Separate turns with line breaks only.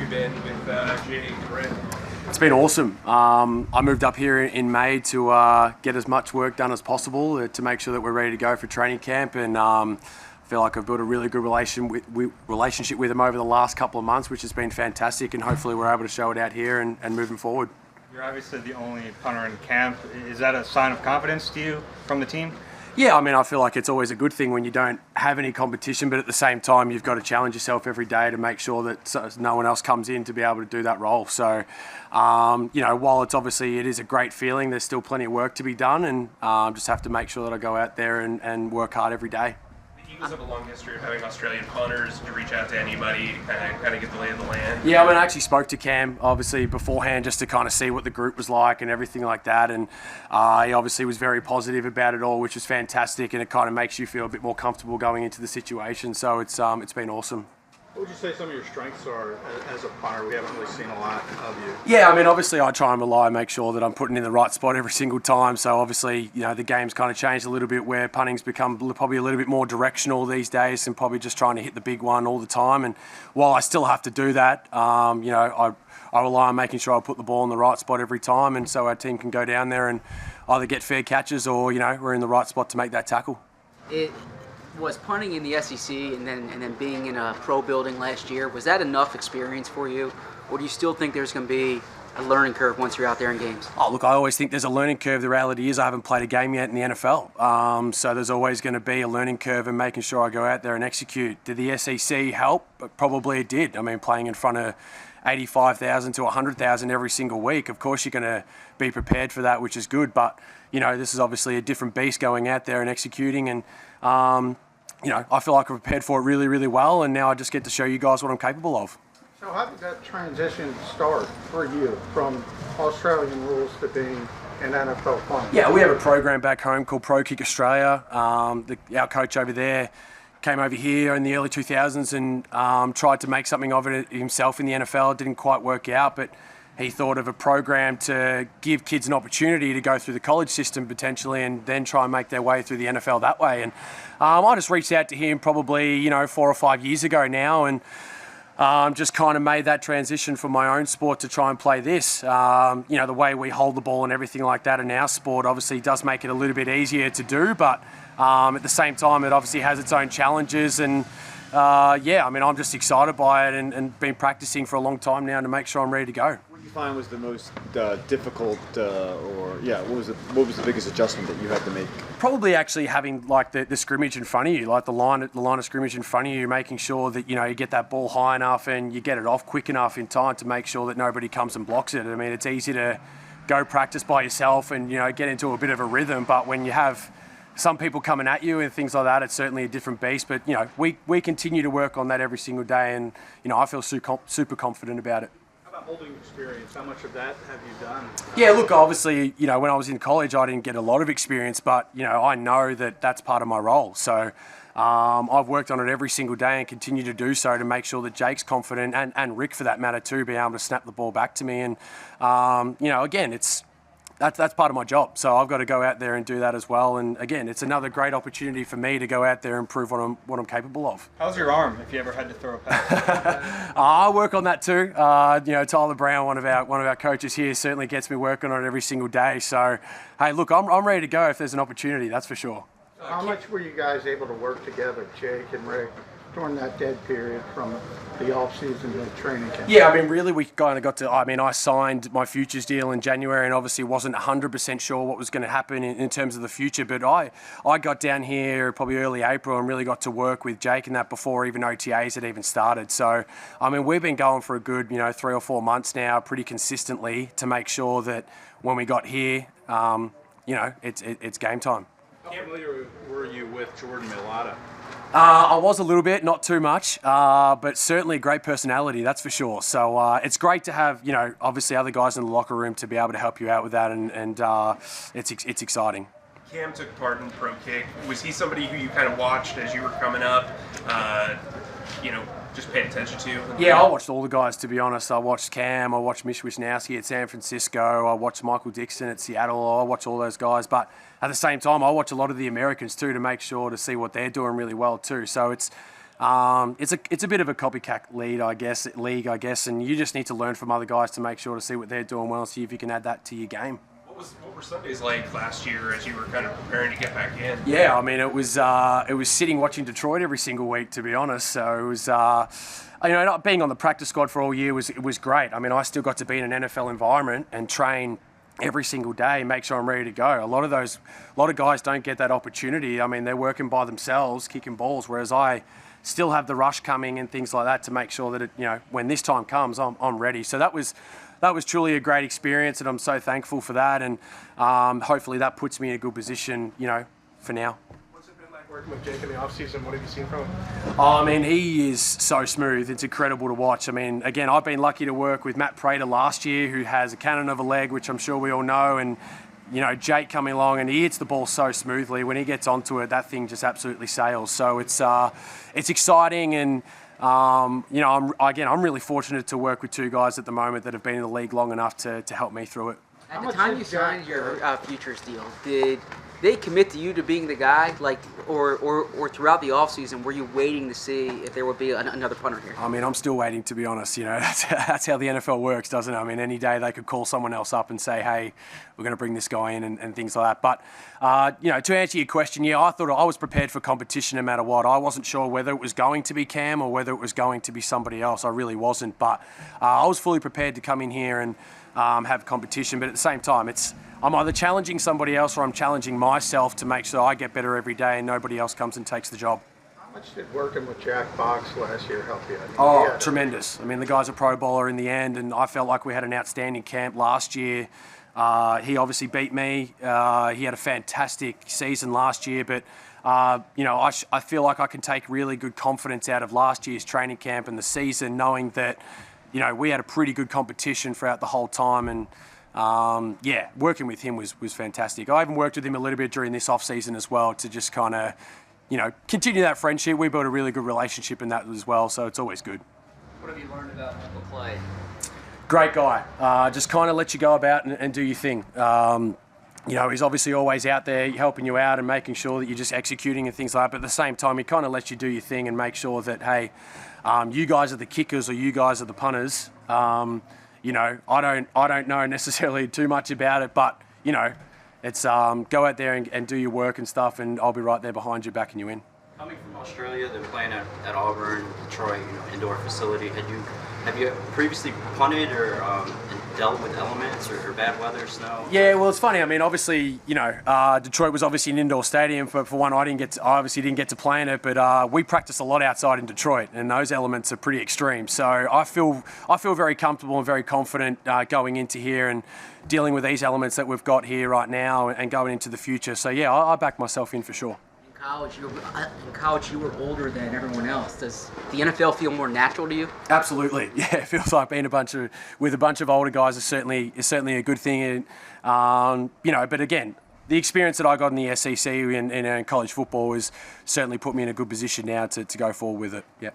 you been with Jake and Rick?
It's been awesome. I moved up here in May to get as much work done as possible to make sure that we're ready to go for training camp, and I feel like I've built a really good relationship with them over the last couple of months, which has been fantastic, and hopefully we're able to show it out here and moving forward.
You're obviously the only punter in camp. Is that a sign of confidence to you from the team?
Yeah, I mean, I feel like it's always a good thing when you don't have any competition, but at the same time, you've got to challenge yourself every day to make sure that no one else comes in to be able to do that role. So, while it is a great feeling, there's still plenty of work to be done, and just have to make sure that I go out there and work hard every day.
The Eagles have a long history of having Australian punters. Did you reach out to anybody to kind of get the lay of the land?
Yeah, I mean, I actually spoke to Cam, obviously, beforehand just to kind of see what the group was like and everything like that. And he obviously was very positive about it all, which was fantastic. And it kind of makes you feel a bit more comfortable going into the situation. So it's been awesome.
What would you say some of your strengths are as a punter? We haven't really seen a lot of you.
Yeah, I mean, obviously I try and make sure that I'm putting in the right spot every single time. So obviously, the game's kind of changed a little bit where punting's become probably a little bit more directional these days and probably just trying to hit the big one all the time. And while I still have to do that, I rely on making sure I put the ball in the right spot every time, and so our team can go down there and either get fair catches or, we're in the right spot to make that tackle.
It was punting in the SEC and then being in a pro building last year. Was that enough experience for you, or do you still think there's going to be a learning curve once you're out there in games?
Oh, look, I always think there's a learning curve. The reality is I haven't played a game yet in the NFL, so there's always going to be a learning curve in making sure I go out there and execute. Did the SEC help? Probably it did. I mean, playing in front of 85,000 to 100,000 every single week, of course you're going to be prepared for that, which is good, but this is obviously a different beast going out there and executing, and I feel like I've prepared for it really, really well, and now I just get to show you guys what I'm capable of.
So how did that transition start for you from Australian rules to being an NFL punter?
Yeah, we have a program back home called Pro Kick Australia. Our coach over there came over here in the early 2000s and tried to make something of it himself in the NFL. It didn't quite work out, but he thought of a program to give kids an opportunity to go through the college system potentially and then try and make their way through the NFL that way. And I just reached out to him probably, 4 or 5 years ago now, and just kind of made that transition from my own sport to try and play this. The way we hold the ball and everything like that in our sport obviously does make it a little bit easier to do, but at the same time it obviously has its own challenges. And I'm just excited by it and been practicing for a long time now to make sure I'm ready to go.
What do you find was the most difficult, what was the biggest adjustment that you had to make?
Probably actually having like the scrimmage in front of you, like the line of scrimmage in front of you, making sure that you get that ball high enough and you get it off quick enough in time to make sure that nobody comes and blocks it. I mean, it's easy to go practice by yourself and get into a bit of a rhythm, but when you have some people coming at you and things like that, it's certainly a different beast. But we continue to work on that every single day, and I feel super confident about it.
How about holding experience? How much of that have you done?
Yeah, look, obviously, when I was in college, I didn't get a lot of experience, but I know that that's part of my role. So I've worked on it every single day and continue to do so to make sure that Jake's confident, and Rick for that matter too, being able to snap the ball back to me. And again, that's part of my job. So I've got to go out there and do that as well. And again, it's another great opportunity for me to go out there and prove what I'm capable of.
How's your arm if you ever had to throw a pass?
I work on that too. Tyler Brown, one of our coaches here, certainly gets me working on it every single day. So, hey, look, I'm ready to go if there's an opportunity, that's for sure.
How much were you guys able to work together, Jake and Rick, during that dead period from the off-season to training camp?
Yeah, I mean, really, we kind of got to, I signed my futures deal in January and obviously wasn't 100% sure what was going to happen in terms of the future, but I got down here probably early April and really got to work with Jake and that before even OTAs had even started. So, I mean, we've been going for a good, 3 or 4 months now pretty consistently to make sure that when we got here, it's game time.
How familiar were you with Jordan Mailata?
I was a little bit, not too much, but certainly a great personality, that's for sure. So it's great to have, obviously other guys in the locker room to be able to help you out with that, and it's exciting.
Cam took part in Pro Kick. Was he somebody who you kind of watched as you were coming up, just paid attention to?
Yeah, I watched all the guys, to be honest. I watched Cam, I watched Mitch Wisnowski at San Francisco, I watched Michael Dixon at Seattle, I watched all those guys. But at the same time, I watch a lot of the Americans too to make sure to see what they're doing really well too. So it's it's a bit of a copycat league, I guess, and you just need to learn from other guys to make sure to see what they're doing well and see if you can add that to your game.
What were Sundays like last year as you were kind of preparing to get back in?
Yeah, I mean, it was sitting watching Detroit every single week, to be honest. So it was, not being on the practice squad for all year was great. I mean, I still got to be in an NFL environment and train every single day, make sure I'm ready to go. A lot of guys don't get that opportunity. I mean, they're working by themselves, kicking balls, whereas I still have the rush coming and things like that to make sure that when this time comes, I'm ready. So that was truly a great experience, and I'm so thankful for that. And hopefully that puts me in a good position, for now.
What's it been like working with Jake in the offseason? What have you seen from him?
Oh, I mean, he is so smooth. It's incredible to watch. I mean, again, I've been lucky to work with Matt Prater last year, who has a cannon of a leg, which I'm sure we all know, and Jake coming along, and he hits the ball so smoothly. When he gets onto it, that thing just absolutely sails. So it's exciting, and I'm really fortunate to work with two guys at the moment that have been in the league long enough to help me through it.
At the time you signed your futures deal, did they commit to you to being the guy, or throughout the offseason, were you waiting to see if there would be another punter here?
I mean, I'm still waiting, to be honest. That's how the NFL works, doesn't it? I mean, any day they could call someone else up and say, hey, we're going to bring this guy in and things like that. But, to answer your question, yeah, I thought I was prepared for competition no matter what. I wasn't sure whether it was going to be Cam or whether it was going to be somebody else. I really wasn't. But I was fully prepared to come in here and have competition. But at the same time, I'm either challenging somebody else or I'm challenging myself to make sure I get better every day and nobody else comes and takes the job.
How much did working with Jack Boggs last year help you?
Tremendous. I mean, the guy's a Pro Bowler in the end, and I felt like we had an outstanding camp last year. He obviously beat me. He had a fantastic season last year, but I feel like I can take really good confidence out of last year's training camp and the season, knowing that we had a pretty good competition throughout the whole time, and working with him was fantastic. I even worked with him a little bit during this off-season as well to just kind of, continue that friendship. We built a really good relationship in that as well, so it's always good.
What have you learned about Michael Clay?
Great guy. Just kind of let you go about and do your thing. He's obviously always out there helping you out and making sure that you're just executing and things like that, but at the same time, he kind of lets you do your thing and make sure that, hey, you guys are the kickers or you guys are the punters. I don't know necessarily too much about it, but it's go out there and do your work and stuff, and I'll be right there behind you, backing you in.
Coming from Australia, then playing at Auburn, Detroit, indoor facility, have you previously punted or dealt with elements or bad weather, snow?
Yeah, well, it's funny. I mean, obviously, Detroit was obviously an indoor stadium. For one, I obviously didn't get to play in it, but we practice a lot outside in Detroit, and those elements are pretty extreme. So I feel very comfortable and very confident going into here and dealing with these elements that we've got here right now and going into the future. So yeah, I back myself in for sure.
In college, you were older than everyone else. Does the NFL feel more natural to you?
Absolutely, yeah. It feels like being with a bunch of older guys is certainly a good thing. And, but again, the experience that I got in the SEC in college football has certainly put me in a good position now to go forward with it. Yeah.